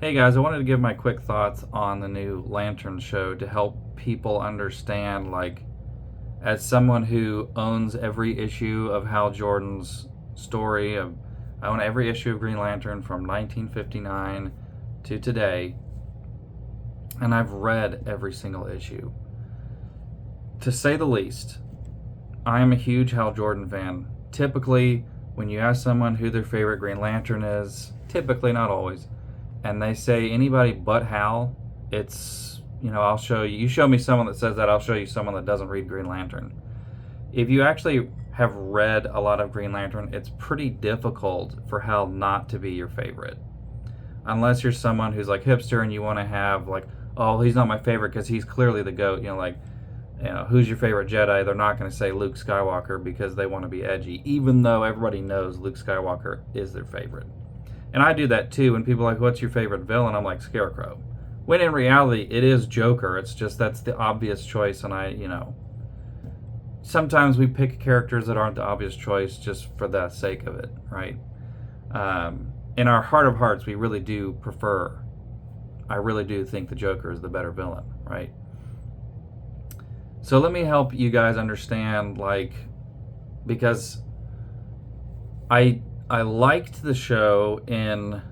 Hey guys, I wanted to give my quick thoughts on the new Lantern show to help people understand, as someone who owns every issue of Hal Jordan's story, I own every issue of Green Lantern from 1959 to today, and I've read every single issue. To say the least, I am a huge Hal Jordan fan. Typically, when you ask someone who their favorite Green Lantern is, typically, not always, and they say anybody but Hal, it's, I'll show you. You show me someone that says that, I'll show you someone that doesn't read Green Lantern. If you actually have read a lot of Green Lantern, it's pretty difficult for Hal not to be your favorite. Unless you're someone who's like hipster and you want to have oh, he's not my favorite because he's clearly the GOAT, who's your favorite Jedi? They're not going to say Luke Skywalker because they want to be edgy, even though everybody knows Luke Skywalker is their favorite. And I do that too when people are like, what's your favorite villain? I'm like, Scarecrow. When in reality, it is Joker. It's just that's the obvious choice, and sometimes we pick characters that aren't the obvious choice just for the sake of it, right? In our heart of hearts, we really do prefer, I really do think the Joker is the better villain, right? So let me help you guys understand, because I liked the show in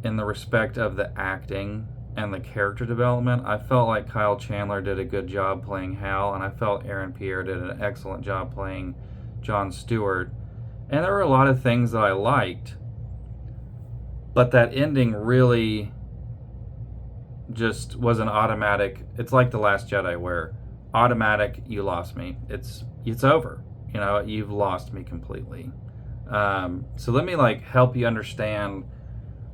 the respect of the acting and the character development. I felt like Kyle Chandler did a good job playing Hal, and I felt Aaron Pierre did an excellent job playing Jon Stewart. And there were a lot of things that I liked, but that ending really just was an automatic. It's like The Last Jedi, where automatic, you lost me. It's over. You've lost me completely. So let me help you understand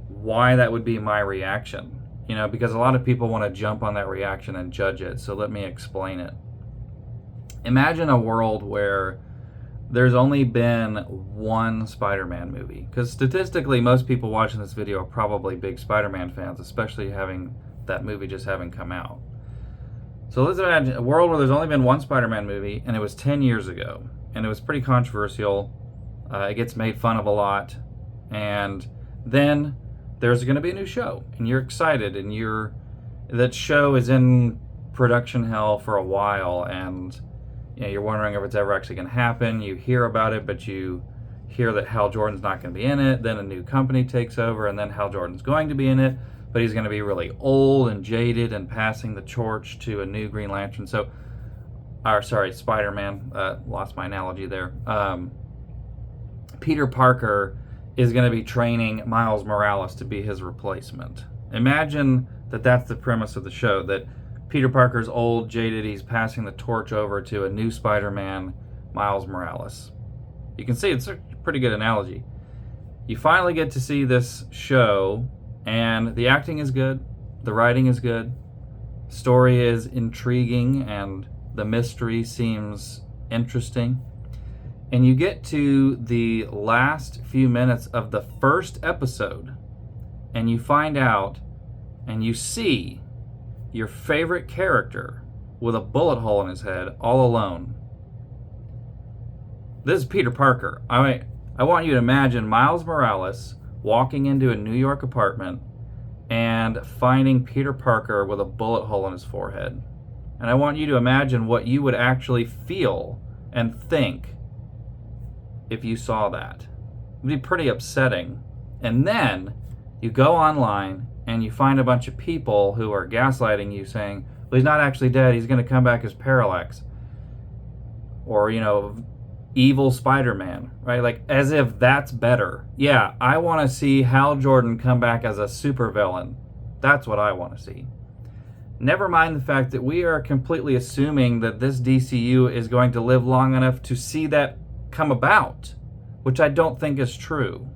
why that would be my reaction, because a lot of people want to jump on that reaction and judge it. So let me explain it. Imagine a world where there's only been one Spider-Man movie, because statistically most people watching this video are probably big Spider-Man fans, especially having that movie just having come out. So let's imagine a world where there's only been one Spider-Man movie, and it was 10 years ago, and it was pretty controversial. It gets made fun of a lot, and then there's going to be a new show, and you're excited, and that show is in production hell for a while, and you're wondering if it's ever actually going to happen. You hear about it, but you hear that Hal Jordan's not going to be in it. Then a new company takes over, and then Hal Jordan's going to be in it, but he's going to be really old and jaded and passing the torch to a new Green Lantern. Spider-Man. Lost my analogy there. Peter Parker is going to be training Miles Morales to be his replacement. Imagine that that's the premise of the show, that Peter Parker's old, jaded, he's passing the torch over to a new Spider-Man, Miles Morales. You can see it's a pretty good analogy. You finally get to see this show, and the acting is good, the writing is good, story is intriguing, and the mystery seems interesting. And you get to the last few minutes of the first episode, and you find out, and you see your favorite character with a bullet hole in his head, all alone. This is Peter Parker. I want you to imagine Miles Morales walking into a New York apartment and finding Peter Parker with a bullet hole in his forehead. And I want you to imagine what you would actually feel and think if you saw that. It would be pretty upsetting. And then you go online and you find a bunch of people who are gaslighting you, saying, well, he's not actually dead, he's going to come back as Parallax. Or, evil Spider-Man, right? As if that's better. Yeah, I want to see Hal Jordan come back as a supervillain. That's what I want to see. Never mind the fact that we are completely assuming that this DCU is going to live long enough to see that come about, which I don't think is true.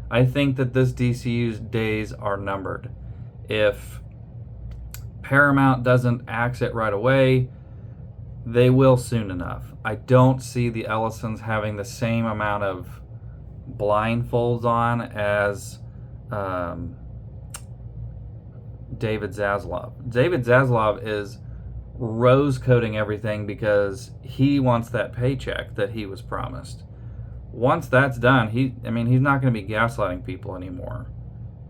I think that this DCU's days are numbered. If Paramount doesn't axe it right away, they will soon enough. I don't see the Ellisons having the same amount of blindfolds on as David Zaslav. David Zaslav is rose-coding everything because he wants that paycheck that he was promised. Once that's done, he's not going to be gaslighting people anymore.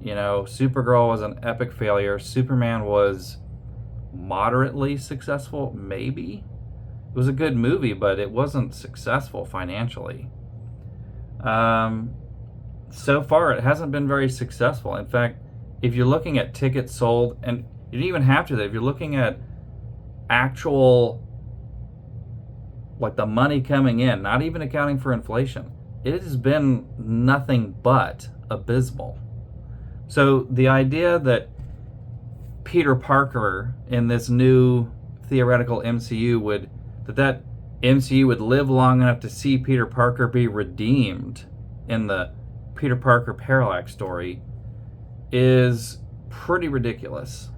You know, Supergirl was an epic failure. Superman was moderately successful, maybe. It was a good movie, but it wasn't successful financially. So far, it hasn't been very successful. In fact, if you're looking at tickets sold, and you don't even have to, if you're looking at actual, like the money coming in, not even accounting for inflation, it has been nothing but abysmal. So the idea that Peter Parker in this new theoretical MCU that MCU would live long enough to see Peter Parker be redeemed in the Peter Parker parallax story is pretty ridiculous.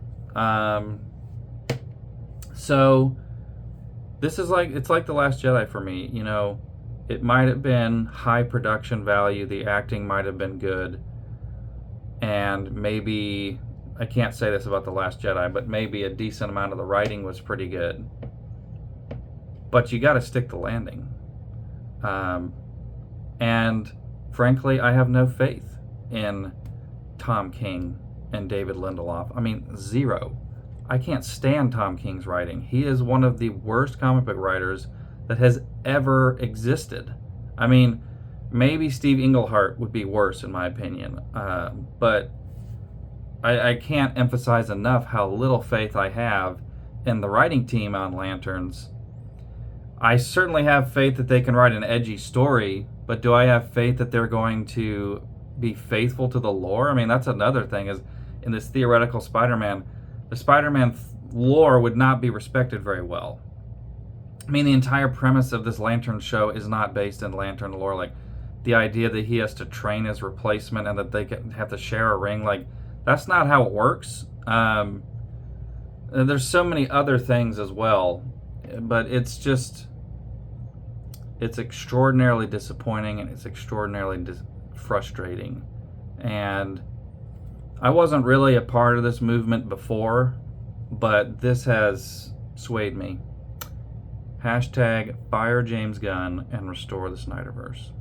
So this is it's like The Last Jedi for me. You know, it might have been high production value, the acting might have been good, and maybe, I can't say this about The Last Jedi, but maybe a decent amount of the writing was pretty good. But you got to stick the landing. And frankly, I have no faith in Tom King and David Lindelof. I mean, zero. I can't stand Tom King's writing. He is one of the worst comic book writers that has ever existed. I mean, maybe Steve Englehart would be worse in my opinion. But I can't emphasize enough how little faith I have in the writing team on Lanterns. I certainly have faith that they can write an edgy story, but do I have faith that they're going to be faithful to the lore? I mean, that's another thing, is in this theoretical Spider-Man, the Spider-Man lore would not be respected very well. I mean, the entire premise of this Lantern show is not based in Lantern lore. Like, the idea that he has to train his replacement and that they have to share a ring, like, that's not how it works. And there's so many other things as well, but it's extraordinarily disappointing, and it's extraordinarily frustrating. And I wasn't really a part of this movement before, but this has swayed me. Hashtag fire James Gunn and restore the Snyderverse.